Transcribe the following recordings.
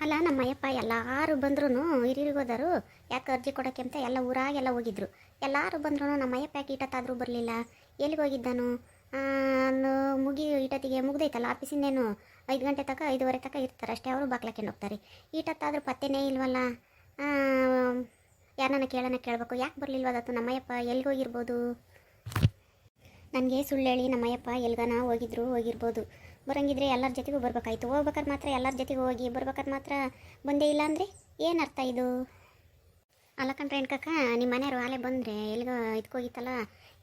ಅಲ್ಲ ನಮ್ಮಯ್ಯಪ್ಪ ಎಲ್ಲರೂ ಬಂದ್ರೂ ಹಿರಿಯರಿಗೋದರು ಯಾಕೆ ಅರ್ಜಿ ಕೊಡೋಕ್ಕೆ ಅಂತ ಎಲ್ಲ ಊರಾಗೆಲ್ಲ ಹೋಗಿದ್ರು. ಎಲ್ಲರೂ ಬಂದ್ರೂ ನಮ್ಮಯ್ಯಪ್ಪ ಯಾಕೆ ಈಟತ್ತಾದರೂ ಬರಲಿಲ್ಲ, ಎಲ್ಲಿಗೆ ಹೋಗಿದ್ದಾನು? ಮುಗಿ ಈಟತ್ತಿಗೆ ಮುಗ್ದೈತಲ್ಲ ಆಫೀಸಿಂದೇನು 5 ಗಂಟೆ ತನಕ 5:30 ತನಕ ಇರ್ತಾರೆ ಅಷ್ಟೇ, ಅವರು ಬಾಕ್ಲಾಕೊಂಡು ಹೋಗ್ತಾರೆ. ಈಟತ್ತಾದರೂ ಪತ್ತೆನೇ ಇಲ್ವಲ್ಲ. ಯಾರನ್ನ ಕೇಳಬೇಕು, ಯಾಕೆ ಬರಲಿಲ್ವದತ್ತು ನಮ್ಮಯ್ಯಪ್ಪ ಎಲ್ಲಿಗೆ ಹೋಗಿರ್ಬೋದು? ನನಗೆ ಸುಳ್ಳು ಹೇಳಿ ನಮ್ಮಯ್ಯಪ್ಪ ಎಲ್ಗನ ಹೋಗಿರ್ಬೋದು. ಬರೋಂಗಿದ್ರೆ ಎಲ್ಲರ ಜೊತೆಗೂ ಬರ್ಬೇಕಾಯ್ತು. ಹೋಗ್ಬೇಕಾದ್ರೆ ಮಾತ್ರ ಎಲ್ಲರ ಜೊತೆಗೂ ಹೋಗಿ, ಬರ್ಬೇಕಾದ್ರೆ ಮಾತ್ರ ಬಂದೇ ಇಲ್ಲ ಅಂದರೆ ಏನು ಅರ್ಥ ಇದು? ಅಲ್ಲ ಕಣ್ರೆ ಕಕ್ಕ, ನಿಮ್ಮ ಮನೆಯವರು ಆಲೆ ಬಂದರೆ ಎಲ್ಲಿಗೋ ಇದಕ್ಕೋಗಿತ್ತಲ್ಲ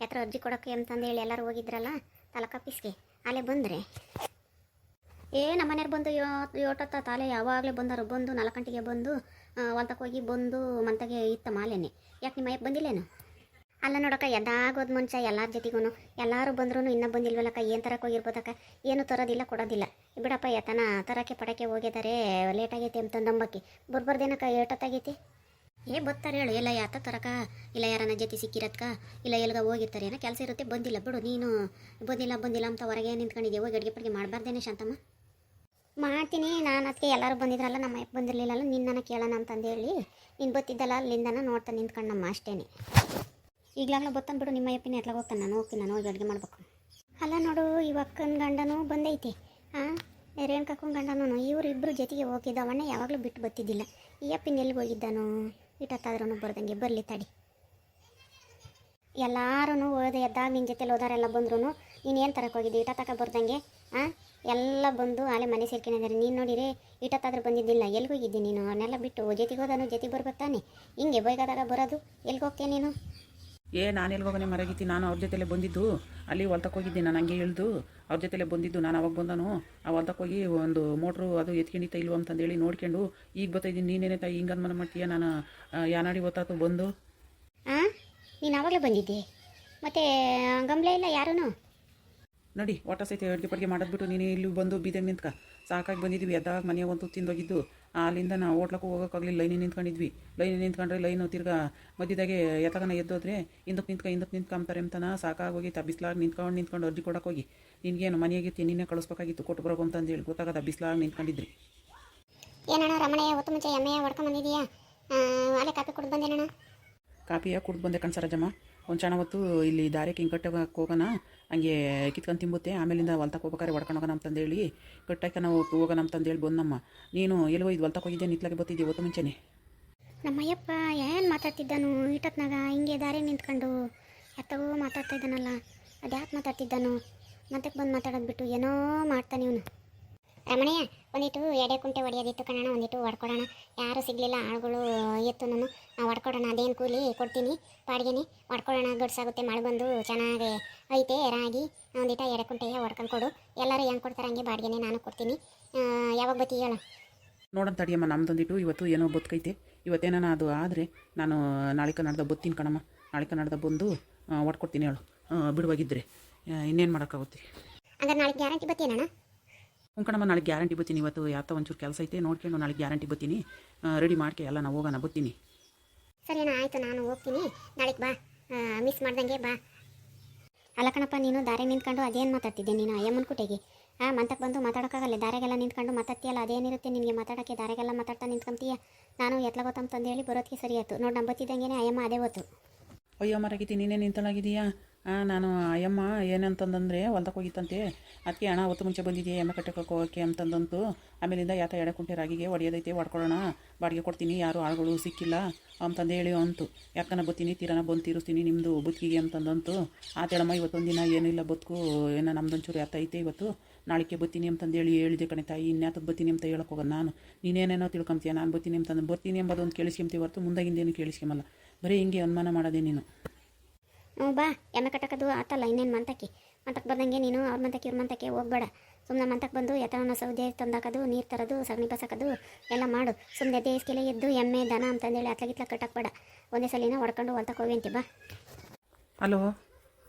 ಯಾತ್ರ ಅರ್ಜಿ ಕೊಡೋಕ್ಕೆ ಅಂತಂದೇಳಿ ಎಲ್ಲರೂ ಹೋಗಿದ್ರಲ್ಲ ತಾಲೂಕು ಆಫೀಸ್ಗೆ, ಆಲೆ ಬಂದರೆ ನಮ್ಮ ಮನೆಯವ್ರು ಬಂದು ಯೋಟತ್ತ ತಾಲೆ ಯಾವಾಗಲೇ ಬಂದರು. ಬಂದು 4 ಗಂಟೆಗೆ ಬಂದು ಹೊಲ್ತಕ್ಕೆ ಹೋಗಿ ಬಂದು ಮಂತಾಗೆ ಇತ್ತ ಮಾಲೆನೆ. ಯಾಕೆ ನಿಮ್ಮ ಅಯ್ಯಪ್ಪ ಬಂದಿಲ್ಲೇನು? ಅಲ್ಲ ನೋಡಕ್ಕ, ಎದ್ದಾಗೋದು ಮುಂಚೆ ಎಲ್ಲರ ಜೊತೆಗೂ ಎಲ್ಲರೂ ಬಂದ್ರೂ ಇನ್ನೂ ಬಂದಿಲ್ವಲ್ಲಕ್ಕ, ಏನು ತರಕ್ಕೆ ಹೋಗಿರ್ಬೋದಕ್ಕ? ಏನು ತರೋದಿಲ್ಲ ಕೊಡೋದಿಲ್ಲ. ಬಿಡಪ್ಪ ಎತ್ತನ ತರಕ್ಕೆ ಪಡಕ್ಕೆ ಹೋಗಿದ್ದಾರೆ, ಲೇಟಾಗೈತೆ ಅಂತಂದಂಬಕ್ಕೆ ಬರ್ಬಾರ್ದೇನಕ್ಕ, ಏಟತ್ತಾಗೈತಿ. ಬರ್ತಾರೆ ಹೇಳು, ಎಲ್ಲ ಯಾತ ತರಕ, ಇಲ್ಲ ಯಾರನ್ನ ಜೊತೆ ಸಿಕ್ಕಿರತ್ಕ, ಇಲ್ಲ ಎಲ್ಗ ಹೋಗಿರ್ತಾರೆ, ಏನೋ ಕೆಲಸ ಇರುತ್ತೆ, ಬಂದಿಲ್ಲ ಬಿಡು. ನೀನು ಬಂದಿಲ್ಲ ಅಂತ ಹೊರಗೆ ನಿಂತ್ಕೊಂಡಿದ್ದೆ, ಹೋಗಿ ಅಡುಗೆ ಪಡಿಗೆ ಮಾಡಬಾರ್ದೇನೆ ಶಾಂತಮ್ಮ? ಮಾಡ್ತೀನಿ ನಾನು. ಅದಕ್ಕೆ ಎಲ್ಲರೂ ಬಂದಿದ್ರಲ್ಲ, ನಮ್ಮ ಅಯ್ಯಪ್ಪ ಬಂದಿರಲಿಲ್ಲಲ್ಲ, ನಿನ್ನನ್ನು ಕೇಳೋಣ ಅಂತಂದೇಳಿ ನೀನು ಬತ್ತಿದ್ದಲ್ಲ ಅಲ್ಲಿಂದನ ನೋಡ್ತಾ ನಿಂತ್ಕೊಂಡಮ್ಮ ಅಷ್ಟೇ. ಈಗಲಾಗಲೂ ಬತ್ತಾನ ಬಿಡು, ನಿಮ್ಮ ಅಯ್ಯಪ್ಪಿನ ಎತ್ಲಾಗ ನಾನು ಹೋಗ್ತೀನಿ ಹೋಗಿ ಅಡುಗೆ ಮಾಡ್ಬೇಕು. ಅಲ್ಲ ನೋಡು, ಇವಕ್ಕನ ಗಂಡನೂ ಬಂದೈತಿ, ರೇಣುಕಕ್ಕನ ಗಂಡನೂ, ಇವರು ಇಬ್ಬರು ಜೊತೆಗೆ ಹೋಗಿದ್ದು. ಅವಣ್ಣ ಯಾವಾಗಲೂ ಬಿಟ್ಟು ಬತ್ತಿದ್ದಿಲ್ಲ. ಈ ಅಪ್ಪಿನ ಎಲ್ಲಿಗೆ ಹೋಗಿದ್ದಾನು? ಇಟ್ಟತ್ತಾದ್ರೂ ಬರ್ದಂಗೆ ಬರಲಿ ತಡಿ. ಎಲ್ಲರೂ ಓದೆ ಎದ್ದಾಗ ನಿನ್ನ ಜೊತೆಲಿ ಹೋದಾರೆಲ್ಲ ಬಂದ್ರು, ನೀನೇನು ತರಕ್ಕೆ ಹೋಗಿದ್ದೆ ಇಟ್ಟತ್ತಕ ಬರ್ದಂಗೆ? ಎಲ್ಲ ಬಂದು ಆಲೆ ಮನೆ ಸೇರ್ಕೊಂಡಿದ್ದಾರೆ. ನೀನು ನೋಡಿರಿ ಇಟ್ಟತ್ತಾದ್ರೂ ಬಂದಿದ್ದಿಲ್ಲ, ಎಲ್ಲಿಗೆ ಹೋಗಿದ್ದೆ ನೀನು? ಅವನ್ನೆಲ್ಲ ಬಿಟ್ಟು ಜೊತೆಗೆ ಹೋದಾನು, ಜೊತೆಗೆ ಬರ್ಬೇಕು ತಾನೆ. ಹಿಂಗೆ ಬೈಗಾದಾಗ ಬರೋದು, ಎಲ್ಲಿಗೆ ಹೋಗ್ತೀಯ ನೀನು? ನಾನು ಎಲ್ಲಿ ಹೋಗೋನೆ ಮರಗಿತ್ತಿ, ನಾನು ಅವ್ರ ಜೊತೆಲೆ ಬಂದಿದ್ದು. ಅಲ್ಲಿ ಹೊಲ್ತಕ್ಕೆ ಹೋಗಿದ್ದೆ, ನಾನು ಹಂಗೆ ಇಳಿದು ಅವ್ರ ಜೊತೆಲೆ ಬಂದಿದ್ದು. ನಾನು ಅವಾಗ ಬಂದನು ಆ ಹೊಲ್ತಕ್ಕೆ ಹೋಗಿ ಒಂದು ಮೋಟ್ರು ಅದು ಎತ್ಕೊಂಡಿತ್ತ ಇಲ್ವ ಅಂತಂದೇಳಿ ನೋಡ್ಕೊಂಡು ಈಗ ಬರ್ತಾಯಿದ್ದೀನಿ. ನೀನೇನೇ ತಾಯಿ ಹಿಂಗಂದು ಮನೆ ಮಾಡ್ತೀಯ? ನಾನು ಯಾನಾಡಿ ಗೊತ್ತಾತು ಬಂದು. ನೀನು ಆವಾಗಲೇ ಬಂದಿದ್ದೆ, ಮತ್ತೆ ಗಮಲೆ ಇಲ್ಲ ಯಾರೂ? ನೋಡಿ ಒಟ್ಟ ಸೈತೆ ಅಡುಗೆ ಪಡಿಗೆ ಮಾಡೋದ್ಬಿಟ್ಟು ನೀನು ಇಲ್ಲಿ ಬಂದು ಬೀದಿಗೆ ನಿಂತ್ಕ ಸಾಕಾಗಿ ಬಂದಿದ್ವಿ. ಎದ್ದಾಗ ಮನೆಯಾಗ ಒಂದು ತಿಂದೋಗಿದ್ದು, ಅಲ್ಲಿಂದ ನಾವು ಹೋಟ್ಲಕ್ಕೂ ಹೋಗೋಕ್ಕಾಗಲಿಲ್ಲ. ಲೈನಿಗೆ ನಿಂತ್ಕೊಂಡಿದ್ವಿ. ಲೈನಿಗೆ ನಿಂತ್ಕೊಂಡ್ರೆ ಲೈನು ತಿರ್ಗಾ ಮಧ್ಯದಾಗೆ ಎತ್ತಗನ ಎದ್ದೋದ್ರೆ ಹಿಂದಕ್ಕೆ ನಿಂತ್ಕೊಂತಾರೆ ಅಂತನ ಸಾಕಾಗೋಗಿ ಬಿಸ್ಲಾಗಿ ನಿಂತ್ಕೊಂಡು ಅರ್ಜಿ ಕೊಡೋಕೆ ಹೋಗಿ ನಿನಗೇನು ಮನೆಯಾಗಿತ್ತು, ನಿನ್ನೆ ಕಳಿಸ್ಬೇಕಾಗಿತ್ತು, ಕೊಟ್ಟು ಬರೋಕು ಅಂತಂದೇಳಿ ಗೊತ್ತಾಗದ ಬಿಸ್ಲಾಗಿ ನಿಂತ್ಕೊಂಡಿದ್ರಿ. ಏನಣ್ಣ ರಮಣಯ್ಯ ಹೊತ್ತು ಮುಂಚೆ ಎಮ್ಮೆ ಹೊಡ್ಕೊಂಬಂದಿದೀಯಾ? ಅಲ್ಲೇ ಕಾಪಿ ಕುಡ್ದು ಬಂದೇನಣ್ಣ? ಕಾಪಿಯ ಕುಡ್ದು ಬಂದೆ ಕಣ್ಸರಜಮ್ಮ. ಒಂದು ಕ್ಷಣ ಹೊತ್ತು ಇಲ್ಲಿ ದಾರಿ ಹಿಂಗಟ್ಟಕ್ಕೆ ಹೋಗೋಣ, ಹಂಗೆ ಕಿತ್ಕೊಂಡು ತಿಂಬುತ್ತೆ, ಆಮೇಲಿಂದ ಹೊಲ್ತಕ್ಕೆ ಹೋಗ್ಬೇಕಾರೆ ಹೊಡ್ಕೊಂಡು ಹೋಗೋಣ ಅಂತಂದೇಳಿ ಕಟ್ಟಕ್ಕೆ ನಾವು ಹೋಗೋಣ ಅಂತಂದೇಳಿ ಬಂದಮ್ಮ. ನೀನು ಎಲ್ವೋ ಇದು ಹೊಲ್ತಕ್ಕೆ ಹೋಗಿದ್ದೆ, ನಿತ್ಲಾಗೆ ಬರ್ತಿದ್ದೆ ಹೊತ್ತು ಮುಂಚೆನೆ. ನಮ್ಮಯ್ಯಪ್ಪ ಏನು ಮಾತಾಡ್ತಿದ್ದಾನು ಇಟ್ಟತ್ನಾಗ? ಹಿಂಗೆ ದಾರಿ ನಿಂತ್ಕೊಂಡು ಎತ್ತವೋ ಮಾತಾಡ್ತಾ ಇದ್ದಾನಲ್ಲ, ಅದ್ಯಾಕೆ ಮಾತಾಡ್ತಿದ್ದಾನು? ಮತ್ತೆ ಬಂದು ಮಾತಾಡೋದು ಬಿಟ್ಟು ಏನೋ ಮಾಡ್ತಾನೆ ಇವನು. ರಮಣಯ್ಯ, ಒಂದಿಟ್ಟು ಎಡೆ ಕುಂಟೆ ಹೊಡೆಯೋದಿತ್ತು ಕಣೋಣ, ಒಂದಿಟ್ಟು ಹೊಡ್ಕೊಡೋಣ. ಯಾರೂ ಸಿಗಲಿಲ್ಲ, ಆಳುಗಳು ಎತ್ತು ನಾನು ಹೊಡ್ಕೊಡೋಣ. ಅದೇನು ಕೂಲಿ ಕೊಡ್ತೀನಿ ಬಾಡಿಗೆನಿ, ಹೊಡ್ಕೊಡೋಣ. ಗಡ್ಸಾಗುತ್ತೆ, ಮಳೆ ಬಂದು ಚೆನ್ನಾಗಿ ಐತೆ ರಾಗಿ. ಒಂದಿಟ ಎಡೆ ಕುಂಟೆಯ ಹೊಡ್ಕೊಂಡು ಕೊಡು. ಎಲ್ಲರೂ ಹೆಂಗೆ ಕೊಡ್ತಾರೆ ಹಂಗೆ ಬಾಡಿಗೆನೇ ನಾನು ಕೊಡ್ತೀನಿ. ಯಾವಾಗ ಬತ್ತಿ ಹೇಳು? ನೋಡೋಣ ತಡಿಯಮ್ಮ, ನಮ್ದೊಂದಿಟ್ಟು ಇವತ್ತು ಏನೋ ಬದುಕೈತೆ. ಇವತ್ತೇನ ಅದು ಆದರೆ ನಾನು ನಾಳೆಕ ನಾಡ್ದ ಬತ್ತೀನಿ ಕಣಮ್ಮ. ನಾಳೆಕ ನಾಡ್ದ ಬಂದು ಹೊಡ್ಕೊಡ್ತೀನಿ ಹೇಳು, ಬಿಡುವಾಗಿದ್ದರೆ. ಇನ್ನೇನು ಮಾಡೋಕ್ಕಾಗುತ್ತೆ? ಹಂಗಾರೆ ನಾಳೆ ಗ್ಯಾರಂಟಿ ಬತ್ತೀನಣ್ಣ? ಕಣಮ್ಮ, ನಾಳೆ ಗ್ಯಾರಂಟಿ ಬರ್ತೀನಿ. ಇವತ್ತು ಯಾತ ಒಂಚೂರು ಕೆಲಸ ಐತೆ ನೋಡ್ಕೊಂಡು ನಾಳೆ ಗ್ಯಾರಂಟಿ ಬರ್ತೀನಿ. ರೆಡಿ ಮಾಡ್ಕೆ ಎಲ್ಲ ನಾವು ಹೋಗೋಣ, ಬರ್ತೀನಿ. ಸರಿನಾ, ಆಯಿತು, ನಾನು ಹೋಗ್ತೀನಿ. ನಾಳೆಗೆ ಬಾ, ಮಿಸ್ ಮಾಡ್ದಂಗೆ ಬಾ. ಅಲ್ಲ ಕಣಪ್ಪ, ನೀನು ದಾರಿ ನಿಂತ್ಕೊಂಡು ಅದೇನು ಮಾತಾಡ್ತಿದ್ದೆ ನೀನು ಅಯ್ಯಮ್ಮನ ಕುಟೆಗೆ? ಮಂತಕ್ಕೆ ಬಂದು ಮಾತಾಡೋಕ್ಕಾಗಲ್ಲ, ದಾರೆಗೆಲ್ಲ ನಿಂತ್ಕೊಂಡು ಮಾತಾಡ್ತೀಯಲ್ಲ, ಅದೇನಿರುತ್ತೆ ನಿನಗೆ ಮಾತಾಡೋಕ್ಕೆ? ದಾರೆಗೆಲ್ಲ ಮಾತಾಡ್ತಾ ನಿಂತ್ಕೊಂತೀಯ. ನಾನು ಎತ್ಲ ಗೊತ್ತಂತಂದೇಳಿ ಬರೋದಕ್ಕೆ ಸರಿ ಆಯಿತು ನೋಡಿ. ನಂಬತ್ತಿದ್ದಂಗೆ ಅಯ್ಯಮ್ಮ ಅದೇ ಹೊತ್ತು. ಅಯ್ಯೋ ಮರಗಿತಿ, ನೀನೇ ನಿಂತಳಾಗಿದೀಯಾ? ನಾನು ಅಯ್ಯಮ್ಮ ಏನಂತಂದರೆ ಹೊಲ್ದಕ್ಕೆ ಹೋಗಿತ್ತಂತೆ, ಅದಕ್ಕೆ ಹಣ ಹೊತ್ತು ಮುಂಚೆ ಬಂದಿದೆಯಾ ಎಮ್ಮೆ ಕಟ್ಟಕ್ಕೆ ಹೋಗೋಕ್ಕೆ ಅಂತಂದಂತು. ಆಮೇಲಿಂದ ಯಾತ ಎಡೆ ಕುಂಟೆ ರಾಗಿಗೆ ಹೊಡೆಯೋದೈತೆ, ಹೊಡ್ಕೊಳ್ಳೋಣ, ಬಾಡಿಗೆ ಕೊಡ್ತೀನಿ, ಯಾರು ಆಳುಗಳು ಸಿಕ್ಕಿಲ್ಲ ಅಂತಂದು ಹೇಳಿ ಅಂತು. ಯಾಕನ ಬತ್ತೀನಿ, ತೀರನ ಬಂದು ತೀರಿಸ್ತೀನಿ ನಿಮ್ಮದು ಬದುಕಿಗೆ ಅಂತಂದಂತು. ಆತೇಳಮ್ಮ, ಇವತ್ತೊಂದು ದಿನ ಏನಿಲ್ಲ ಬದುಕು, ಏನೋ ನಮ್ದೊಂಚೂರು ಯಾತ ಐತೆ ಇವತ್ತು, ನಾಳೆಗೆ ಬತ್ತೀನಿ ಅಂತಂದೇಳಿ ಹೇಳಿದೆ ಕಣೆ ತಾಯಿ. ಇನ್ಯಾತಕ್ಕೆ ಬತ್ತೀನಿ ಅಂತ ಹೇಳಕ್ಕೆ ಹೋಗೋದು ನಾನು? ನೀನೇನೇನೋ ತಿಳ್ಕೊಂತೀಯ, ನಾನು ಬತ್ತೀನಿ ಅಂತಂದು ಬರ್ತೀನಿ ಎಂಬುದೊಂದು ಕೇಳಿಸ್ಕೊಂತೀವಿ ಹೊರತು ಮುಂದಾಗಿಂದೇನು ಕೇಳಿಸ್ಕೊಂಬಲ್ಲ. ಬರೀ ಹಿಂಗೆ ಅನುಮಾನ ಮಾಡೋದೇ ನೀನು. ಬಾ, ಎಮ್ಮೆ ಕಟ್ಟಕ್ಕದು ಆತಲ್ಲ, ಇನ್ನೇನು ಮಂತಕ್ಕೆ ಬರ್ದಂಗೆ ನೀನು ಅವ್ರ ಮಂತಕ್ಕೆ ಇವ್ರ ಮಂತಕ್ಕೆ ಹೋಗ್ಬೇಡ. ಸುಮ್ಮನೆ ಮಂತಕ್ಕೆ ಬಂದು ಎತ್ತರನ ಸೌದೆ ತಂದಾಕೋದು, ನೀರು ತರೋದು, ಸಗಣಿ ಬಸಾಕೋದು ಎಲ್ಲ ಮಾಡು. ಸುಮ್ಮನೆ ದೇಶಕ್ಕೆಲ್ಲ ಎದ್ದು ಎಮ್ಮೆ ದನ ಅಂತಂದೇಳಿ ಅತ್ಲಗಿತ್ಲ ಕಟ್ಟಕ್ಕೆ ಬೇಡ. ಒಂದೇ ಸಲಿನ ಹೊಡ್ಕೊಂಡು ಹೊಲ್ತಕ್ಕೆ ಹೋಗಿ ಅಂತೀವಿ. ಬಾ. ಹಲೋ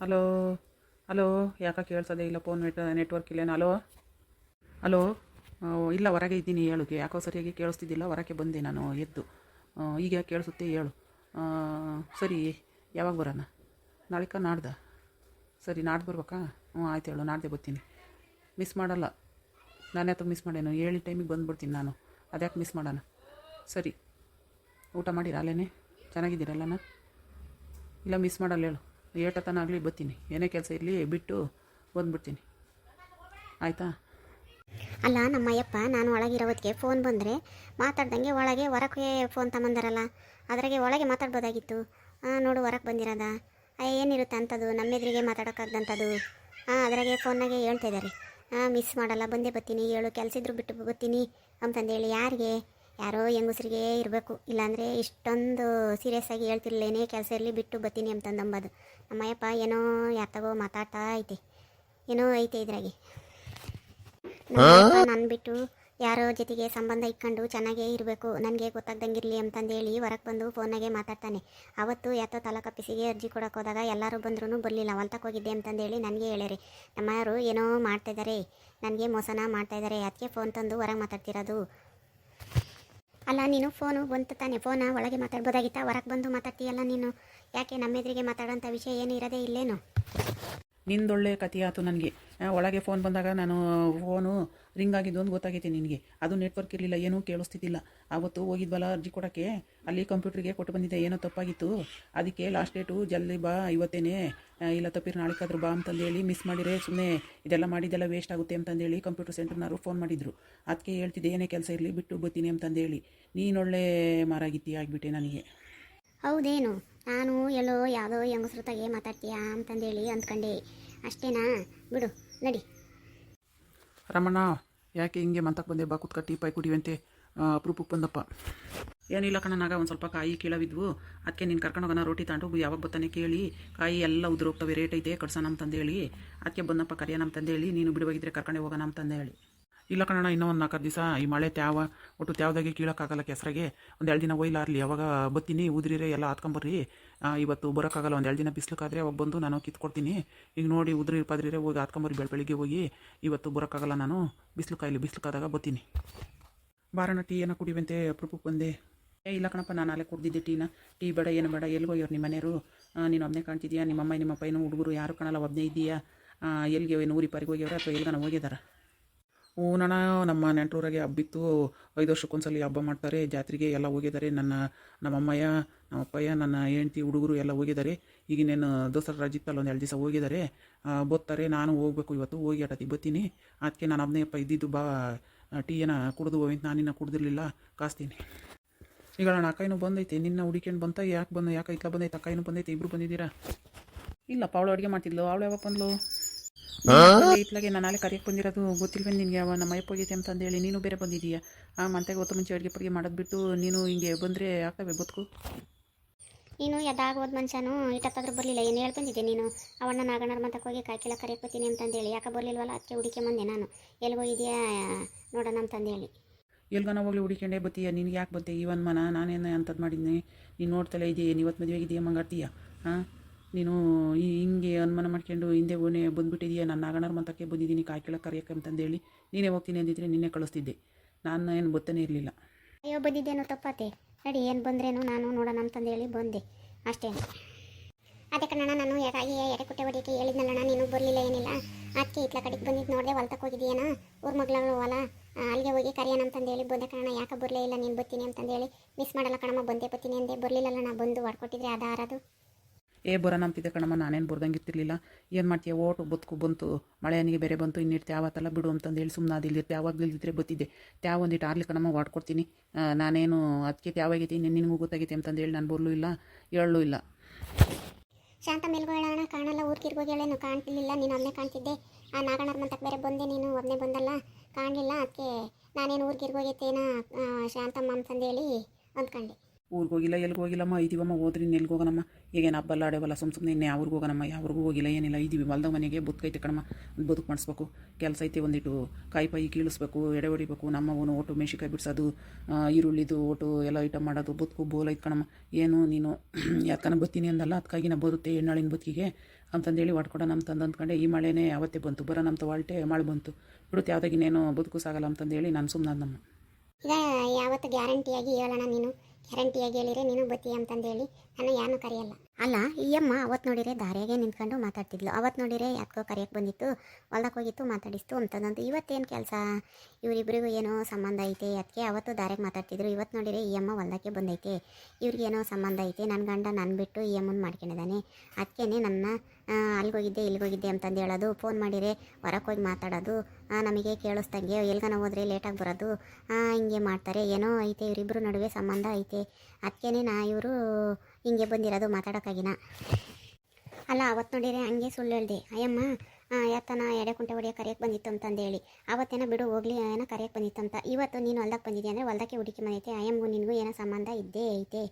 ಹಲೋ ಹಲೋ, ಯಾಕೆ ಕೇಳಿಸೋದೇ ಇಲ್ಲ? ಫೋನ್ ನೆಟ್ವರ್ಕ್ ಇಲ್ಲೇನು? ಹಲೋ ಇಲ್ಲ, ಹೊರಗೆ ಇದ್ದೀನಿ, ಹೇಳು. ಯಾಕೋ ಸರಿಯಾಗಿ ಕೇಳಿಸ್ತಿದ್ದಿಲ್ಲ, ಹೊರಗೆ ಬಂದೆ ನಾನು ಎದ್ದು. ಈಗ ಕೇಳಿಸುತ್ತೆ, ಹೇಳು. ಸರಿ, ಯಾವಾಗ ಬರೋಣ? ನಾಳೆಕ ನಾಡ್ದ? ಸರಿ, ನಾಡ್ದು ಬರ್ಬೇಕಾ? ಆಯ್ತು ಹೇಳು, ನಾಡ್ದೆ ಬರ್ತೀನಿ. ಮಿಸ್ ಮಾಡಲ್ಲ, ನಾನು ಯಾತಕ್ಕೆ ಮಿಸ್ ಮಾಡೇನು? ಹೇಳಿ ಟೈಮಿಗೆ ಬಂದುಬಿಡ್ತೀನಿ ನಾನು. ಅದ್ಯಾಕೆ ಮಿಸ್ ಮಾಡೋಣ. ಸರಿ, ಊಟ ಮಾಡಿರ ಅಲ್ಲೇನೆ? ಚೆನ್ನಾಗಿದ್ದೀರಲ್ಲಣ್ಣ? ಇಲ್ಲ ಮಿಸ್ ಮಾಡಲ್ಲ ಹೇಳು, ಏಟತನ ಆಗಲಿ ಬರ್ತೀನಿ, ಏನೇ ಕೆಲಸ ಇರಲಿ ಬಿಟ್ಟು ಬಂದ್ಬಿಡ್ತೀನಿ, ಆಯಿತಾ? ಅಲ್ಲ ನಮ್ಮಯ್ಯಪ್ಪ ನಾನು ಒಳಗಿರೋದಕ್ಕೆ ಫೋನ್ ಬಂದರೆ ಮಾತಾಡ್ದಂಗೆ ಒಳಗೆ ಹೊರಕ್ಕೆ ಫೋನ್ ತಗೊಂಡಾರಲ್ಲ, ಅದ್ರಾಗೆ ಒಳಗೆ ಮಾತಾಡ್ಬೋದಾಗಿತ್ತು. ನೋಡು ಹೊರಗೆ ಬಂದಿರೋದ ಏನಿರುತ್ತೆ ಅಂಥದ್ದು, ನಮ್ಮೆದುರಿಗೆ ಮಾತಾಡೋಕ್ಕಾಗ್ದಂಥದ್ದು. ಅದ್ರಾಗೆ ಫೋನ್ನಾಗೆ ಹೇಳ್ತಾ ಇದ್ದಾರೆ, ಮಿಸ್ ಮಾಡಲ್ಲ, ಬಂದೇ ಬರ್ತೀನಿ, ಹೇಳು ಕೆಲಸ ಇದ್ರು ಬಿಟ್ಟು ಬರ್ತೀನಿ ಅಂತಂದೇಳಿ. ಯಾರಿಗೆ? ಯಾರೋ ಹೆಂಗಸ್ರಿಗೆ ಇರಬೇಕು, ಇಲ್ಲಾಂದರೆ ಇಷ್ಟೊಂದು ಸೀರಿಯಸ್ ಆಗಿ ಹೇಳ್ತಿರ್ಲಿಲ್ಲ, ಏನೇ ಕೆಲಸ ಇರಲಿ ಬಿಟ್ಟು ಬರ್ತೀನಿ ಅಂತಂದಂಬದು. ನಮ್ಮಯ್ಯಪ್ಪ ಏನೋ ಯಾತಗೋ ಮಾತಾಡ್ತಾ ಐತೆ, ಏನೋ ಐತೆ ಇದ್ರಾಗೆ. ನಾನು ಬಿಟ್ಟು ಯಾರೋ ಜೊತೆಗೆ ಸಂಬಂಧ ಇಟ್ಕೊಂಡು ಚೆನ್ನಾಗೇ ಇರಬೇಕು, ನನಗೆ ಗೊತ್ತಾಗ್ದಂಗಿರಲಿ ಅಂತಂದೇಳಿ ಹೊರಗೆ ಬಂದು ಫೋನಾಗೆ ಮಾತಾಡ್ತಾನೆ. ಅವತ್ತು ಯಾತೋ ತಾಲೂಕು ಆಫೀಸಿಗೆ ಅರ್ಜಿ ಕೊಡೋಕೆ ಹೋದಾಗ ಎಲ್ಲರೂ ಬಂದ್ರೂ ಬರಲಿಲ್ಲ, ಹೊಲ್ತಕ್ಕೆ ಹೋಗಿದ್ದೆ ಅಂತಂದೇಳಿ ನನಗೆ ಹೇಳ್ಯಾರೆ. ನಮ್ಮವರು ಏನೋ ಮಾಡ್ತಾಯಿದ್ದಾರೆ, ನನಗೆ ಮೋಸನ ಮಾಡ್ತಾಯಿದ್ದಾರೆ, ಅದಕ್ಕೆ ಫೋನ್ ತಂದು ಹೊರಗೆ ಮಾತಾಡ್ತಿರೋದು. ಅಲ್ಲ ನೀನು ಫೋನು ಬಂತು ತಾನೆ, ಫೋನ ಒಳಗೆ ಮಾತಾಡ್ಬೋದಾಗಿತ್ತ, ಹೊರಗೆ ಬಂದು ಮಾತಾಡ್ತೀಯಲ್ಲ ನೀನು, ಯಾಕೆ ನಮ್ಮೆದುರಿಗೆ ಮಾತಾಡೋಂಥ ವಿಷಯ ಏನು ಇರೋದೇ ಇಲ್ಲೇನು? ನಿಂದೊಳ್ಳೆ ಕಥೆ ಆಯ್ತು ನನಗೆ. ಒಳಗೆ ಫೋನ್ ಬಂದಾಗ ನಾನು ಫೋನು ರಿಂಗ್ ಆಗಿದ್ದು ಅಂತ ಗೊತ್ತಾಗೈತೆ ನಿನಗೆ. ಅದು ನೆಟ್ವರ್ಕ್ ಇರಲಿಲ್ಲ, ಏನೂ ಕೇಳಿಸ್ತಿದ್ದಿಲ್ಲ. ಆವತ್ತು ಹೋಗಿದ್ವಲ್ಲ ಅರ್ಜಿ ಕೊಡೋಕ್ಕೆ, ಅಲ್ಲಿ ಕಂಪ್ಯೂಟ್ರಿಗೆ ಕೊಟ್ಟು ಬಂದಿದ್ದೆ, ಏನೋ ತಪ್ಪಾಗಿತ್ತು, ಅದಕ್ಕೆ ಲಾಸ್ಟ್ ಡೇಟು ಜಲ್ದಿ ಬಾ ಇವತ್ತೇನೆ, ಇಲ್ಲ ತಪ್ಪಿರು ನಾಳೆಕಾದ್ರೂ ಬಾ ಅಂತಂದೇಳಿ, ಮಿಸ್ ಮಾಡಿದರೆ ಸುಮ್ಮನೆ ಇದೆಲ್ಲ ಮಾಡಿದ್ದೆಲ್ಲ ವೇಸ್ಟ್ ಆಗುತ್ತೆ ಅಂತಂದೇಳಿ ಕಂಪ್ಯೂಟರ್ ಸೆಂಟರ್ನವರು ಫೋನ್ ಮಾಡಿದ್ರು. ಅದಕ್ಕೆ ಹೇಳ್ತಿದ್ದೆ ಏನೇ ಕೆಲಸ ಇರಲಿ ಬಿಟ್ಟು ಬರ್ತೀನಿ ಅಂತಂದೇಳಿ. ನೀನೊಳ್ಳೆ ಮಾರಾಗಿತ್ತಿ ಆಗಿಬಿಟ್ಟೆ ನನಗೆ. ಹೌದೇನು? ನಾನು ಎಲ್ಲೋ ಯಾವುದೋ ಹೆಂಗಸ್ರು ತಗೆ ಮಾತಾಡ್ತೀಯಾ ಅಂತಂದೇಳಿ ಅಂದ್ಕೊಂಡೆ, ಅಷ್ಟೇನಾ? ಬಿಡು, ನಡಿ. ರಮಣ್ಣ, ಯಾಕೆ ಹಿಂಗೆ ಮಂತಕ್ಕೆ ಬಂದೆ, ಬಾ ಕುತ್ಕ ಟೀ ಪಾಯ್ ಕುಡಿಯುವಂತೆ, ಅಪ್ರೂಪಕ್ಕೆ ಬಂದಪ್ಪ. ಏನಿಲ್ಲ ಕಣ್ಣನಾಗ ಒಂದು ಸ್ವಲ್ಪ ಕಾಯಿ ಕೀಳವಿದ್ವು, ಅದಕ್ಕೆ ನೀನು ಕರ್ಕೊಂಡೋಗೋಣ, ರೋಟಿ ತಗೊಂಡು ಯಾವಾಗ ಬರ್ತಾನೆ ಕೇಳಿ, ಕಾಯಿ ಎಲ್ಲ ಉದುರೋಗ್ತವೆ, ರೇಟ್ ಐತೆ ಕಡ್ಸೋಣ ಅಂತಂದೇಳಿ, ಅದಕ್ಕೆ ಬಂದಪ್ಪ ಕರಿಯೋಣ ಅಂತಂದೇಳಿ, ನೀನು ಬಿಡುವಾಗಿದ್ದರೆ ಕರ್ಕೊಂಡೆ ಹೋಗೋಣ ಅಂತಂದೇಳಿ. ಇಲ್ಲ ಕಣಣ್ಣ, ಇನ್ನೂ ಒಂದು 4 ದಿವಸ ಈ ಮಳೆ ಒಟ್ಟು ತ್ಯಾವ್ದಾಗೆ ಕೀಳೋಕ್ಕಾಗಲ್ಲ, ಕೆಸರಾಗೆ ಒಂದು 2 ದಿನ ಒಯ್ಲಾರ್ಲಿ, ಅವಾಗ ಬತ್ತೀನಿ, ಉದ್ರಿರೆ ಎಲ್ಲ ಹತ್ಕೊಂಬರ್ರಿ. ಇವತ್ತು ಬರೋಕ್ಕಾಗಲ್ಲ, ಒಂದು 2 ದಿನ ಬಿಸ್ಲಕ್ಕಾದರೆ ಅವಾಗ ಬಂದು ನಾನು ಕಿತ್ಕೊಡ್ತೀನಿ. ಈಗ ನೋಡಿ ಉದ್ರಿ ಪದ್ರಿರೆ ಹೋಗಿ ಹತ್ಕೊಂಬರ್ರಿ, ಬೆಳಗ್ಗೆ ಹೋಗಿ. ಇವತ್ತು ಬರೋಕ್ಕಾಗಲ್ಲ, ನಾನು ಬಿಸ್ಲಕ್ಕಾದಾಗ ಬರ್ತೀನಿ. ಬಾರಣ, ಟೀ ಏನೋ ಕುಡಿಯುವಂತೆ, ಅಪ್ರೂಪಕ್ಕೆ ಬಂದೆ. ಇಲ್ಲ ಕಣಪ್ಪ, ನಾನು ಅಲ್ಲೇ ಕುಡ್ದಿದ್ದೆ ಟೀ ಬೇಡ ಏನು ಬೇಡ. ಎಲ್ಗೋಯ್ಯವ್ರು ನಿಮ್ಮ ಮನೆಯವರು? ನೀನು ಒಬ್ಬನೇ ಕಾಣ್ತಿದ್ಯಾ? ನಿಮ್ಮಮ್ಮ ನಿಮ್ಮಪ್ಪ ಏನೋ ಹುಡುಗರು ಯಾರು ಕಾಣಲ್ಲ, ಒಬ್ಬನೇ ಇದೆಯಾ? ಎಲ್ಲಿಗೆ ಊರಿ ಪಾರಿಗೆ ಹೋಗ್ಯವ್ರ ಅಥವಾ ಎಲ್ಗಾನ ಹೋಗಿದಾರ? ನಾನು ನಮ್ಮ ನೆಂಟೂರಾಗೆ ಹಬ್ಬಿತ್ತು, 5 ವರ್ಷಕ್ಕೊಂದ್ಸಲಿ ಹಬ್ಬ ಮಾಡ್ತಾರೆ, ಜಾತ್ರೆಗೆ ಎಲ್ಲ ಹೋಗಿದ್ದಾರೆ. ನಮ್ಮಮ್ಮಯ್ಯ, ನಮ್ಮಪ್ಪಯ್ಯ, ನನ್ನ ಹೆಂಡತಿ, ಹುಡುಗರು ಎಲ್ಲ ಹೋಗಿದ್ದಾರೆ. ಈಗಿನೇನು ದಸರಾ ರಜಿತ್ತಲ್ಲ, ಒಂದು 2 ದಿವಸ ಹೋಗಿದ್ದಾರೆ, ಬರ್ತಾರೆ. ನಾನು ಹೋಗ್ಬೇಕು ಇವತ್ತು, ಹೋಗಿ ಅಟತಿ ಬರ್ತೀನಿ. ಅದಕ್ಕೆ ನಾನು ಒಬ್ಬನೇಪ್ಪ ಇದ್ದಿದ್ದು, ಬಾ ಟೀ ಏನ ಕುಡಿದು ಹೋಗಿಂತ, ನಾನಿನ್ನ ಕುಡ್ದಿರಲಿಲ್ಲ, ಕಾಸ್ತೀನಿ. ಈಗ ನಾನು ಅಕ್ಕಾಯಿನೂ ಬಂದೈತೆ, ನಿನ್ನ ಹುಡುಕೊಂಡು ಬಂತ, ಯಾಕೆ ಇತ್ಲ ಬಂದೈತೆ, ಅಕ್ಕಾಯಿನೂ ಬಂದೈತೆ, ಇಬ್ಬರು ಬಂದಿದ್ದೀರಾ? ಇಲ್ಲಪ್ಪ, ಅವಳು ಅಡುಗೆ ಮಾಡ್ತಿದ್ಲು, ಅವಳು ಯಾವಾಗ ಬಂದ್ಲು? ಇತ್ಲಾಗೆ ನಾನು ನಾಳೆ ಕರೆಯಕ್ಕೆ ಬಂದಿರೋದು, ಗೊತ್ತಿಲ್ವೇನು ನಿನಗೆ? ನಮ್ಮ ಅಯ್ಯಪ್ಪ ಹೋಗೈತೆ ಅಂತಂದೇಳಿ ನೀನು ಬೇರೆ ಬಂದಿದ್ದೀಯಾ? ಮಂತೆಗೆ ಹೊತ್ತು ಮುಂಚೆ ಅಡುಗೆ ಮಾಡೋದು ಬಿಟ್ಟು ನೀನು ಹಿಂಗೆ ಬಂದರೆ ಆಗ್ತವೆ ಬದುಕು. ನೀನು ಎದ್ದಾಗೋದು ಮನುಷ್ಯನು ಇಟ್ಟತ್ತಾದ್ರೂ ಬರಲಿಲ್ಲ, ಏನು ಹೇಳಿ ಬಂದಿದ್ದೆ ನೀನು? ಅವಣ್ಣ ನಾಗಣ್ಣರ ಮಂತಕ್ಕೆ ಹೋಗಿ ಕಾಯ್ಕೆಲ್ಲ ಕರೆಯಕ್ಕೆ ಬರ್ತೀನಿ ಅಂತಂದೇಳಿ, ಯಾಕೆ ಬರಲಿಲ್ವಲ್ಲ? ಅದಕ್ಕೆ ಹುಡುಕೆ ಬಂದೆ ನಾನು, ಎಲ್ಲಿಗೋಗಿದ್ಯಾ ನೋಡೋಣ ಅಂತಂದೇಳಿ. ಎಲ್ಗನ ಹೋಗ್ಲಿ ಹುಡುಕೊಂಡೇ ಬತ್ತೀಯ, ನಿನ್ಗೆ ಯಾಕೆ ಬತ್ತೆ ಈ ಒಂದು ಮನ? ನಾನೇನು ಅಂಥದ್ದು ಮಾಡಿದ್ನಿ? ನೀನು ನೋಡ್ತಲೇ ಇದೆಯಾ, ಇವತ್ತು ಮದುವೆಗಿದೆಯಾ ಮಂಗಾಡ್ತೀಯ? ನೀನು ಹಿಂಗೆ ಅನುಮಾನ ಮಾಡ್ಕೊಂಡು ಹಿಂದೆ ಬಂದುಬಿಟ್ಟಿದೀಯ. ನಾನು ನಾಗಣ್ಣರ ಮಂತಕ್ಕೆ ಬಂದಿದ್ದೀನಿ ಕಾಯ್ಕೆಳಕ್ಕೆ ಕರೆಯಕ್ಕೆ ಅಂತಂದೇಳಿ. ನೀನೇ ಹೋಗ್ತೀನಿ ಅಂದಿದ್ರೆ ನಿನ್ನೆ ಕಳಿಸ್ತಿದ್ದೆ, ನಾನು ಏನು ಗೊತ್ತೇ ಇರಲಿಲ್ಲ. ಅಯ್ಯೋ, ಬಂದಿದ್ದೇನೋ ತಪ್ಪತ್ತೆ, ನಡಿ, ಏನು ಬಂದ್ರೇನು ನಾನು ನೋಡೋಣ ಅಂತಂದೇಳಿ ಬಂದೆ ಅಷ್ಟೇ. ಅದೇ ಕಣ್ಣ, ನಾನು ಎಡೆ ಕುಟ್ಟೆ ಹೊಡಿಯೋಕ್ಕೆ ಹೇಳಿದ್ನಲ್ಲಣ್ಣ, ನೀನು ಬರಲಿಲ್ಲ, ಏನಿಲ್ಲ. ಅದಕ್ಕೆ ಇತ್ಲ ಕಡೆಗೆ ಬಂದಿದ್ದು ನೋಡಿದೆ, ಹೊಲ್ತಕ್ಕೆ ಹೋಗಿದ್ದೀಯನ, ಊರ ಮಗಳು ಹೊಲ, ಅಲ್ಲಿಗೆ ಹೋಗಿ ಕರೆಯೋಣ ಅಂತಂದೇಳಿ ಬಂದೆ ಕಣ್ಣ. ಯಾಕೆ ಬರಲೇ ಇಲ್ಲ ನೀನು? ಬರ್ತೀನಿ ಅಂತಂದೇಳಿ ಮಿಸ್ ಮಾಡಲ್ಲ ಕಣಮ್ಮ, ಬಂದೇ ಬರ್ತೀನಿ ಅಂದೆ, ಬರಲಿಲ್ಲಲ್ಲ. ನಾ ಬಂದು ಹೊಡ್ಕೊಟ್ಟಿದ್ರೆ ಅದಾರದು. ಬರೋಣ ಅಂತಿದ್ದೆ ಕಣಮ್ಮ, ನಾನೇನು ಬರ್ದಂಗೆ ಇರ್ತಿರ್ಲಿಲ್ಲ. ಏನು ಮಾಡ್ತೀಯ, ಓಟು ಬದುಕು ಬಂತು, ಮಳೆ ನನಗೆ ಬೇರೆ ಬಂತು, ಇನ್ನಿಟ್ಟು ತ್ಯಾವತ್ತಲ್ಲ ಬಿಡು ಅಂತಂದೇಳಿ ಸುಮ್ಮನೆ ಅದಿಲ್ಲಿ ತ್ಯಾವಾಗಲಿದ್ದರೆ ಬತ್ತಿದ್ದೆ. ತ್ಯಾವ ಒಂದಿಟ್ಟು ಆರ್ಲಿ ಕಣಮ್ಮ, ಹೊಡ್ಕೊಡ್ತೀನಿ. ನಾನೇನು ಅದಕ್ಕೆ ತ್ಯಾವಾಗೈತಿ, ನಿನಗೂ ಗೊತ್ತಾಗೈತೆ ಅಂತಂದೇಳಿ ನಾನು ಬರಲೂ ಇಲ್ಲ, ಹೇಳಲೂ ಇಲ್ಲ. ಶಾಂತ ಮೇಲ್ಗೋಳೋಣ, ಕಾಣಲ್ಲ, ಊರ್ಗಿರ್ಗೋಗೇಳೇನು ಕಾಣ್ತಿರ್ಲಿಲ್ಲ, ನೀನು ಒಬ್ಬನೇ ಕಾಣ್ತಿದ್ದೆ. ನಾಗಣ್ಣರ ಮಂತಕ್ಕೆ ಬೇರೆ ಬಂದೆ, ನೀನು ಒಬ್ಬನೇ ಬಂದಲ್ಲ, ಕಾಣಲಿಲ್ಲ. ಅದಕ್ಕೆ ನಾನೇನು ಊರ್ಗಿರ್ಗೋಗೈತೇನ ಶಾಂತಮ್ಮ ಅಂತಂದೇಳಿ ಅಂದ್ಕೊಂಡೆ. ಊರಿಗೆ ಹೋಗಿಲ್ಲ, ಎಲ್ಲಿಗೆ ಹೋಗಿಲ್ಲಮ್ಮ, ಇದೀವಮ್ಮ, ಹೋದ್ರಿ ಎಲ್ಲಿಗೆ ಹೋಗೋಣಮ್ಮ, ಈಗೇನು ಹಬ್ಬಲ್ಲ ಆಡೇವಲ್ಲ, ಸುಮ್ಮನೆ ಇನ್ನೇ ಯಾವ್ರಿಗೂ ಹೋಗೋಣಮ್ಮ, ಯಾವ್ರಿಗೂ ಹೋಗಿಲ್ಲ, ಏನಿಲ್ಲ, ಇದೀವಿ ಹೊಲ್ದಾಗ ಮನೆಗೆ ಬದುಕೈತೆ ಕಣಮ್ಮ, ಬದುಕು ಮಾಡಿಸ್ಬೇಕು, ಕೆಲಸ ಐತೆ, ಒಂದಿಟ್ಟು ಕಾಯಿ ಪಾಯಿ ಕೀಳಿಸ್ಬೇಕು, ಎಡೆ ಹೊಡಿಬೇಕು, ನಮ್ಮವನು ಒಟ್ಟು ಮೆಣಸಿನ್ಕಾಯಿ ಬಿಡಿಸೋದು, ಈರುಳ್ಳಿದು ಒಟ್ಟು ಎಲ್ಲ ಐಟಮ್ ಮಾಡೋದು, ಬದುಕು ಬೋಲೈತೆ ಕಣಮ್ಮ. ಏನು ನೀನು ಯಾಕನ ಬತ್ತೀನಿ ಅಂದಲ್ಲ, ಅದಕ್ಕಾಗಿ ನಾ ಬರುತ್ತೆ ಹೆಣ್ಣಾಳಿನ ಬದುಕಿಗೆ ಅಂತಂದೇಳಿ ಹೊಡ್ಕೊಡೋಣ ಅಂತಂದು ಅಂದ್ಕೊಂಡೆ. ಈ ಮಳೆನೇ ಯಾವತ್ತೇ ಬಂತು, ಬರೋ ನಮ್ಮ ತವಾಲ್ಟೆ ಮಳೆ ಬಂತು, ಬಿಡುತ್ತೆ, ಯಾವುದಾಗಿನೇನು ಬದುಕು ಸಾಗಲ್ಲ ಅಂತಂದೇಳಿ ನಾನು ಸುಮ್ಮನೆ ನಮ್ಮ. ಈಗ ಯಾವತ್ತು ಗ್ಯಾರಂಟಿಯಾಗಿ ಹೇಳೋಣ, ನೀನು ಗ್ಯಾರಂಟಿಯಾಗಿ ಹೇಳಿದ್ರೆ ನೀನು ಬತ್ತಿ ಅಂತಂದೇಳಿ ನಾನು ಯಾರನ್ನೂ ಕರೆಯಲ್ಲ. ಅಲ್ಲ ಈ ಅಮ್ಮ ಅವತ್ತು ನೋಡಿರೆ ದಾರಿಯಾಗೆ ನಿಂತ್ಕೊಂಡು ಮಾತಾಡ್ತಿದ್ಲು, ಅವತ್ತು ನೋಡಿರೆ ಯಾಕೋ ಕರೆಯಕ್ಕೆ ಬಂದಿತ್ತು, ಹೊಲ್ದಕ್ಕೆ ಹೋಗಿತ್ತು ಮಾತಾಡಿಸ್ತು ಅಂತಂದಂತು. ಇವತ್ತೇನು ಕೆಲಸ, ಇವರಿಬ್ಬರಿಗೂ ಏನೋ ಸಂಬಂಧ ಐತೆ, ಅದಕ್ಕೆ ಅವತ್ತು ದಾರಿಗೆ ಮಾತಾಡ್ತಿದ್ರು. ಇವತ್ತು ನೋಡಿರೆ ಈ ಅಮ್ಮ ಹೊಲ್ದಕ್ಕೆ ಬಂದೈತೆ, ಇವ್ರಿಗೇನೋ ಸಂಬಂಧ ಐತೆ, ನನ್ನ ಗಂಡ ನಾನು ಬಿಟ್ಟು ಈ ಅಮ್ಮನ ಮಾಡ್ಕೊಂಡಿದ್ದಾನೆ, ಅದಕ್ಕೇ ನನ್ನ ಅಲ್ಲಿಗೋಗಿದ್ದೆ ಇಲ್ಲಿಗೋಗಿದ್ದೆ ಅಂತಂದು ಹೇಳೋದು, ಫೋನ್ ಮಾಡಿದರೆ ಹೊರಕ್ಕೆ ಹೋಗಿ ಮಾತಾಡೋದು, ನಮಗೆ ಕೇಳಿಸ್ದಂಗೆ ಎಲ್ಗನ ಹೋದರೆ ಲೇಟಾಗಿ ಬರೋದು, ಹಿಂಗೆ ಮಾಡ್ತಾರೆ. ಏನೋ ಐತೆ ಇವರಿಬ್ಬರು ನಡುವೆ ಸಂಬಂಧ ಐತೆ, ಅದಕ್ಕೇ ಇವರು ಹಿಂಗೆ ಬಂದಿರೋದು ಮಾತಾಡೋಕ್ಕಾಗಿನ. ಅಲ್ಲ ಅವತ್ತು ನೋಡಿರೆ ಹಂಗೆ ಸುಳ್ಳು ಹೇಳ್ದೆ, ಅಯ್ಯಮ್ಮ ಯಾತನ ಎಡೆ ಕುಂಟೆ ಹೊಡೆಯೋ ಕರೆಯಕ್ಕೆ ಬಂದಿತ್ತು ಅಂತಂದೇಳಿ, ಅವತ್ತೇನೋ ಬಿಡು ಹೋಗ್ಲಿ ಏನೋ ಕರೆಯಕ್ಕೆ ಬಂದಿತ್ತು ಅಂತ. ಇವತ್ತು ನೀನು ಹೊಲ್ದಕ್ಕೆ ಬಂದಿದ್ದೆ ಅಂದರೆ ಹೊಲ್ದಕ್ಕೆ ಹುಡುಕಿ ಬಂದೈತೆ, ಅಯ್ಯಮ್ಮಗೂ ನಿನಗೂ ಏನೋ ಸಂಬಂಧ ಇದ್ದೇ ಐತೆ.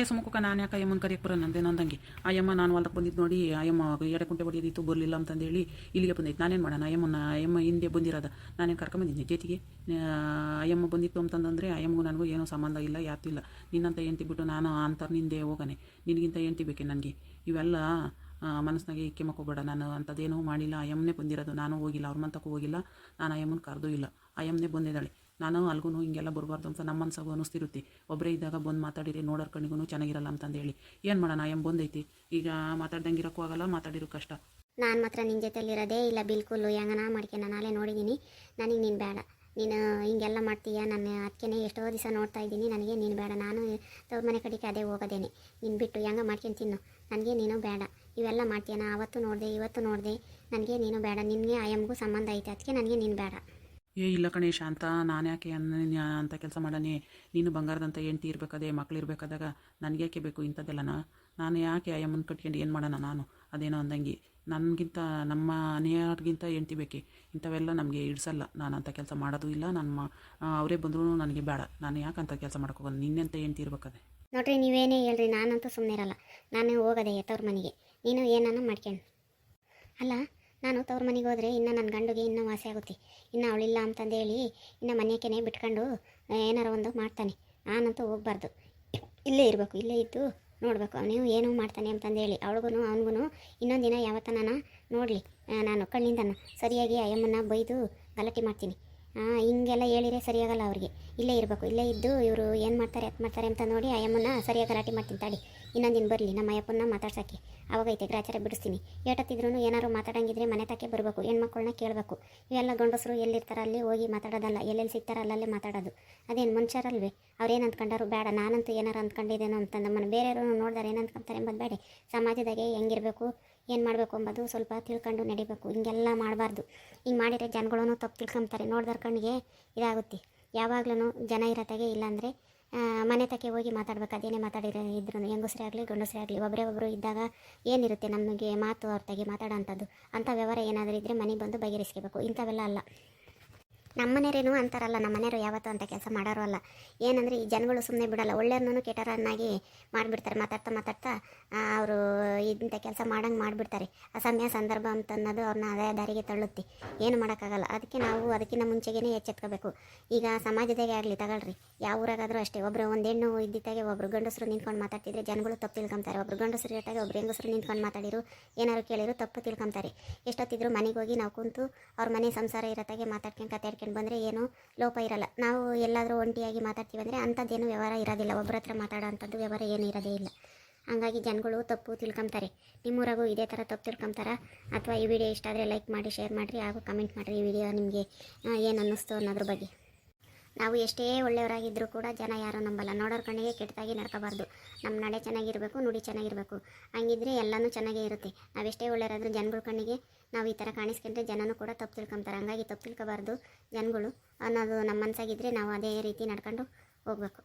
ಸುಮುಖ ನಾನು ಯಾಕೆ ಅಯ್ಯಮ್ಮನ ಕರೆಯಕ್ಕೆ ಬರೋಣಂದೆ ನಂದಂಗೆ. ಅಯ್ಯಮ್ಮ ನಾನು ಹೊಲ್ದಕ್ಕೆ ಬಂದಿದ್ದು ನೋಡಿ ಅಯ್ಯಮ್ಮ ಎಡೆ ಕುಂಟೆ ಹೊಡೆಯೋದಿತ್ತು ಬರಲಿಲ್ಲ ಅಂತಂದೇಳಿ ಇಲ್ಲಿಗೆ ಬಂದೈತೆ. ನಾನೇನು ಮಾಡೋಣ, ಅಯ್ಯಮ್ಮ ಹಿಂದೆ ಬಂದಿರೋದ, ನಾನೇನು ಕರ್ಕೊಂಬಂದಿದ್ದೆ ಜೊತೆಗೆ. ಅಯ್ಯಮ್ಮ ಬಂದಿತ್ತು ಅಂತಂದರೆ ಅಯ್ಯಮ್ಮಗೂ ನನಗೂ ಏನೋ ಸಂಬಂಧ ಇಲ್ಲ, ಯಾತೂ ಇಲ್ಲ. ನಿನ್ನಂತ ಹೆಂಡ್ತಿ ಬಿಟ್ಟು ನಾನು ಅಂತಾರೆ ನಿಂದೆ ಹೋಗಾನೆ, ನಿನಗಿಂತ ಹೆಂಡ್ತಿ ಬೇಕೆ ನನಗೆ. ಇವೆಲ್ಲ ಮನಸ್ಸಿನಾಗೆ ಇಕ್ಕೆ ಮಕ್ಕೋಬೇಡ. ನಾನು ಅಂಥದ್ದೇನೂ ಮಾಡಿಲ್ಲ, ಅಯ್ಯಮ್ಮನೇ ಬಂದಿರೋದು, ನಾನು ಹೋಗಿಲ್ಲ, ಅವ್ರ ಮಂತಕ್ಕೂ ಹೋಗಿಲ್ಲ, ನಾನು ಅಯ್ಯಮ್ಮನ ಕರೆದೂ ಇಲ್ಲ, ಅಯ್ಯಮ್ಮನೇ ಬಂದಿದ್ದಾಳೆ. ನಾನು ಅಲ್ಗೂ ಹಿಂಗೆಲ್ಲ ಬರಬಾರ್ದು ಅಂತ ನಮ್ಮ ಮನಸ್ಸಾಗೂ ಅನ್ನಿಸ್ತಿರುತ್ತೆ. ಒಬ್ಬರೇ ಇದ್ದಾಗ ಬಂದು ಮಾತಾಡಿರಿ ನೋಡೋರ್ ಕಣ್ಣಿಗೂ ಚೆನ್ನಾಗಿರಲ್ಲ ಅಂತಂದೇಳಿ ಏನು ಮಾಡೋಣ, ಅಯ್ಯಮ್ಮ ಬಂದೈತಿ, ಈಗ ಮಾತಾಡ್ದಂಗೆ ಇರೋಕ್ಕೂ ಆಗಲ್ಲ, ಮಾತಾಡಿರೋ ಕಷ್ಟ. ನಾನು ಮಾತ್ರ ನಿನ್ನ ಜೊತೆಲಿರೋದೇ ಇಲ್ಲ ಬಿಲ್ಕುಲ್ಲು, ಹೆಂಗನ ಮಾಡ್ಕೆ ನಾನು ನಾಳೆ ನೋಡಿದ್ದೀನಿ, ನನಗೆ ನೀನು ಬೇಡ, ನೀನು ಹಿಂಗೆಲ್ಲ ಮಾಡ್ತೀಯ, ನಾನು ಅದಕ್ಕೇ ಎಷ್ಟೋ ದಿವಸ ನೋಡ್ತಾ ಇದ್ದೀನಿ, ನನಗೆ ನೀನು ಬೇಡ, ನಾನು ತವ್ರ ಮನೆ ಕಡೆಗೆ ಅದೇ ಹೋಗೋದೇನೆ, ನೀನು ಬಿಟ್ಟು ಹೆಂಗೆ ಮಾಡ್ಕೊಂಡು ತಿನ್ನು, ನನಗೆ ನೀನು ಬೇಡ, ಇವೆಲ್ಲ ಮಾಡ್ತೀಯ, ನಾ ಅವತ್ತು ನೋಡಿದೆ ಇವತ್ತು ನೋಡಿದೆ, ನನಗೆ ನೀನು ಬೇಡ, ನಿನಗೆ ಅಯ್ಯಮ್ಮಗೂ ಸಂಬಂಧ ಐತೆ, ಅದಕ್ಕೆ ನನಗೆ ನೀನು ಬೇಡ. ಇಲ್ಲ ಕಣೇಶ ಅಂತ ನಾನು ಯಾಕೆ ಅಂತ ಕೆಲಸ ಮಾಡಾನೆ, ನೀನು ಬಂಗಾರದಂತ ಹೆಂಡ್ತಿ ಇರಬೇಕಾದೆ, ಮಕ್ಳು ಇರಬೇಕಾದಾಗ ನನಗೇಕೆ ಬೇಕು ಇಂಥದ್ದೆಲ್ಲ. ನಾನು ಯಾಕೆ ಅಯ್ಯಮ್ಮನ ಕಟ್ಕೊಂಡು ಏನು ಮಾಡೋಣ, ನಾನು ಅದೇನೋ ಅಂದಂಗೆ ನನಗಿಂತ ನಮ್ಮ ಮನೆಯವ್ರಿಗಿಂತ ಹೆಂಡ್ತಿ ಬೇಕೆ, ಇಂಥವೆಲ್ಲ ನಮಗೆ ಇಡ್ಸಲ್ಲ. ನಾನು ಅಂಥ ಕೆಲಸ ಮಾಡೋದು ಇಲ್ಲ, ಅವರೇ ಬಂದರೂ ನನಗೆ ಬೇಡ, ನಾನು ಯಾಕೆ ಅಂಥ ಕೆಲಸ ಮಾಡೋಕೆ ಹೋಗೋದು, ನಿನ್ನೆಂತ ಹೆಂಡ್ತಿ ಇರಬೇಕಾದೆ. ನೋಡ್ರಿ ನೀವೇನೇ ಹೇಳ್ರಿ, ನಾನಂತೂ ಸುಮ್ಮನೆ ಇರಲ್ಲ, ನಾನು ಹೋಗೋದೆ ತವ್ರ ಮನೆಗೆ, ನೀನು ಏನನ್ನ ಮಾಡ್ಕೊಂಡು. ಅಲ್ಲ ನಾನು ತವ್ರ ಮನೆಗೆ ಹೋದರೆ ಇನ್ನು ನನ್ನ ಗಂಡುಗೆ ಇನ್ನೂ ವಾಸಿ ಆಗುತ್ತೆ, ಇನ್ನು ಅವಳಿಲ್ಲ ಅಂತಂದೇಳಿ ಇನ್ನು ಮನೆಯಕ್ಕೇ ಬಿಟ್ಕೊಂಡು ಏನಾರ ಒಂದು ಮಾಡ್ತಾನೆ, ನಾನಂತೂ ಹೋಗ್ಬಾರ್ದು, ಇಲ್ಲೇ ಇರಬೇಕು, ಇಲ್ಲೇ ಇದ್ದು ನೋಡಬೇಕು ಅವನು ಏನೂ ಮಾಡ್ತಾನೆ ಅಂತಂದೇಳಿ. ಅವಳಿಗೂ ಅವನಿಗೂ ಇನ್ನೊಂದು ದಿನ ಯಾವತ್ತ ನಾನು ನೋಡಲಿ, ನಾನು ಕಣ್ಣಿಂದನ ಸರಿಯಾಗಿ ಅಯ್ಯಮ್ಮನ್ನ ಬೈದು ಗಲಾಟೆ ಮಾಡ್ತೀನಿ. ಹಿಂಗೆಲ್ಲ ಹೇಳಿದರೆ ಸರಿಯಾಗಲ್ಲ ಅವ್ರಿಗೆ, ಇಲ್ಲೇ ಇರಬೇಕು, ಇಲ್ಲೇ ಇದ್ದು ಇವರು ಏನು ಮಾಡ್ತಾರೆ ಅದು ಮಾಡ್ತಾರೆ ಅಂತ ನೋಡಿ ಅಯ್ಯಮ್ಮನ್ನ ಸರಿಯಾಗಿ ಗಲಾಟೆ ಮಾಡ್ತೀನಿ ತಾಡಿ, ಇನ್ನೊಂದಿನ ಬರಲಿ ನಮ್ಮ ಅಯ್ಯಪ್ಪನ್ನ ಮಾತಾಡ್ಸೋಕ್ಕೆ, ಅವಾಗೈತೆ ಗ್ರಾಚಾರ ಬಿಡಿಸ್ತೀನಿ. ಏಟತ್ತಿದ್ರು ಏನಾದ್ರು ಮಾತಾಡಂಗಿದ್ರೆ ಮನೆ ತಕ್ಕೆ ಬರಬೇಕು, ಹೆಣ್ಮಕ್ಳನ್ನ ಕೇಳಬೇಕು. ಇವೆಲ್ಲ ಗಂಡಸರು ಎಲ್ಲಿರ್ತಾರೆ ಅಲ್ಲಿ ಹೋಗಿ ಮಾತಾಡೋದಲ್ಲ, ಎಲ್ಲೆಲ್ಲಿ ಸಿಗ್ತಾರ ಅಲ್ಲಲ್ಲೇ ಮಾತಾಡೋದು. ಅದೇನು ಮನುಷ್ಯರಲ್ವೇ, ಅವ್ರೇನು ಅಂದ್ಕೊಂಡಾರು ಬೇಡ, ನಾನಂತೂ ಏನಾರು ಅಂದ್ಕೊಂಡಿದ್ದೇನೋ ಅಂತ ನಮ್ಮನ್ನು ಬೇರೆಯವರು ನೋಡಿದಾರೆ ಏನು ಅಂದ್ಕೊಂತಾರೆ ಎಂಬುದು ಬೇಡ. ಸಮಾಜದಾಗೆ ಹೆಂಗಿರಬೇಕು ಏನು ಮಾಡಬೇಕು ಅಂಬೋದು ಸ್ವಲ್ಪ ತಿಳ್ಕೊಂಡು ನಡಿಬೇಕು, ಹಿಂಗೆಲ್ಲ ಮಾಡಬಾರ್ದು. ಹಿಂಗೆ ಮಾಡಿದರೆ ಜನಗಳೂ ತಪ್ಪು ತಿಳ್ಕೊತಾರೆ, ನೋಡಿದಾರ ಕಣ್ಣಿಗೆ ಇದಾಗುತ್ತೆ. ಯಾವಾಗ್ಲೂ ಜನ ಇರತ್ತಾಗೆ, ಇಲ್ಲಾಂದರೆ ಮನೆ ತಕ್ಕೆ ಹೋಗಿ ಮಾತಾಡ್ಬೇಕು. ಅದೇನೇ ಮಾತಾಡಿರೋ ಇದ್ರೂ ಹೆಂಗಸರೇ ಆಗಲಿ ಗಂಡಸರೇ ಆಗಲಿ ಒಬ್ಬರೇ ಒಬ್ಬರು ಇದ್ದಾಗ ಏನಿರುತ್ತೆ ನಮಗೆ ಮಾತು ಹೊರತಾಗಿ ಮಾತಾಡೋ ಅಂಥದ್ದು. ಅಂಥ ವ್ಯವಹಾರ ಏನಾದರೂ ಇದ್ದರೆ ಮನೆಗೆ ಬಂದು ಬಗೆಹರಿಸ್ಕೋಬೇಕು, ಇಂಥವೆಲ್ಲ ಅಲ್ಲ. ನಮ್ಮನೆಯರೇನು ಅಂತಾರಲ್ಲ, ನಮ್ಮನೆಯವರು ಯಾವತ್ತೂ ಅಂಥ ಕೆಲಸ ಮಾಡೋರು ಅಲ್ಲ. ಏನಂದರೆ ಈ ಜನಗಳು ಸುಮ್ಮನೆ ಬಿಡಲ್ಲ, ಒಳ್ಳೆಯವ್ರನ್ನೂ ಕೆಟ್ಟವರನ್ನಾಗಿ ಮಾಡಿಬಿಡ್ತಾರೆ. ಮಾತಾಡ್ತಾ ಅವರು ಇಂಥ ಕೆಲಸ ಮಾಡಂಗೆ ಮಾಡಿಬಿಡ್ತಾರೆ. ಆ ಸಮಯ ಸಂದರ್ಭ ಅಂತ ಅನ್ನೋದು ಅವ್ರನ್ನ ಅದೇ ದಾರಿಗೆ ತಳ್ಳುತ್ತೆ, ಏನು ಮಾಡೋಕ್ಕಾಗಲ್ಲ. ಅದಕ್ಕೆ ನಾವು ಅದಕ್ಕಿಂತ ಮುಂಚೆಗೇ ಎಚ್ಚೆತ್ಕೋಬೇಕು. ಈಗ ಸಮಾಜದಾಗೆ ಆಗಲಿ ತಗೊಳ್ರಿ, ಯಾವ ಊರಾಗಾದರೂ ಅಷ್ಟೇ, ಒಬ್ಬರು ಒಂದು ಹೆಣ್ಣು ಇದ್ದಿದ್ದಾಗೆ ಒಬ್ಬರು ಗಂಡಸರು ನಿಂತ್ಕೊಂಡು ಮಾತಾಡ್ತಿದ್ರೆ ಜನಗಳು ತಪ್ಪು ತಿಳ್ಕೊತಾರೆ. ಒಬ್ಬರು ಗಂಡಸರು ಇಟ್ಟಾಗ ಒಬ್ಬರು ಹೆಂಗಸರು ನಿಂತ್ಕೊಂಡು ಮಾತಾಡಿರು ಏನಾರು ಕೇಳಿರು ತಪ್ಪು ತಿಳ್ಕೊತಾರೆ. ಎಷ್ಟೊತ್ತಿದ್ರು ಮನೆಗೆ ಹೋಗಿ ನಾವು ಕುಂತು ಅವ್ರ ಮನೆ ಸಂಸಾರ ಇರತ್ತಾಗೆ ಮಾತಾಡ್ಕೊಂಡು ಕತೆ ಬಂದರೆ ಏನೂ ಲೋಪ ಇರಲ್ಲ. ನಾವು ಎಲ್ಲಾದರೂ ಒಂಟಿಯಾಗಿ ಮಾತಾಡ್ತೀವಿ ಅಂದರೆ ಅಂಥದ್ದೇನು ವ್ಯವಹಾರ ಇರೋದಿಲ್ಲ, ಒಬ್ಬರ ಹತ್ರ ಮಾತಾಡೋ ಅಂಥದ್ದು ವ್ಯವಹಾರ ಏನೂ ಇರೋದೇ ಇಲ್ಲ. ಹಂಗಾಗಿ ಜನಗಳು ತಪ್ಪು ತಿಳ್ಕೊತಾರೆ. ನಿಮ್ಮೂರಾಗೂ ಇದೇ ಥರ ತಪ್ಪು ತಿಳ್ಕೊತಾರ? ಅಥವಾ ಈ ವಿಡಿಯೋ ಇಷ್ಟ ಆದರೆ ಲೈಕ್ ಮಾಡಿ, ಶೇರ್ ಮಾಡಿರಿ, ಹಾಗೂ ಕಮೆಂಟ್ ಮಾಡಿರಿ ಈ ವಿಡಿಯೋ ನಿಮಗೆ ಏನು ಅನ್ನಿಸ್ತು ಅನ್ನೋದ್ರ ಬಗ್ಗೆ. ನಾವು ಎಷ್ಟೇ ಒಳ್ಳೆಯವರಾಗಿದ್ದರೂ ಕೂಡ ಜನ ಯಾರೂ ನಂಬಲ್ಲ, ನೋಡೋರ ಕಣ್ಣಿಗೆ ಕೆಟ್ಟದಾಗಿ ನಡ್ಕೋಬಾರ್ದು. ನಮ್ಮ ನಡೆ ಚೆನ್ನಾಗಿರಬೇಕು, ನುಡಿ ಚೆನ್ನಾಗಿರಬೇಕು, ಹಂಗಿದ್ರೆ ಎಲ್ಲನೂ ಚೆನ್ನಾಗೇ ಇರುತ್ತೆ. ನಾವೆಷ್ಟೇ ಒಳ್ಳೆಯವರಾದರೂ ಜನಗಳ ಕಣ್ಣಿಗೆ ನಾವು ಈ ಥರ ಕಾಣಿಸ್ಕೊಂಡ್ರೆ ಜನನೂ ಕೂಡ ತಪ್ಪು ತಿಳ್ಕೊತಾರೆ. ಹಂಗಾಗಿ ತಪ್ಪು ತಿಳ್ಕೊಬಾರ್ದು ಜನಗಳು ಅನ್ನೋದು ನಮ್ಮ ಮನಸ್ಸಾಗಿದ್ದರೆ ನಾವು ಅದೇ ರೀತಿ ನಡ್ಕೊಂಡು ಹೋಗಬೇಕು.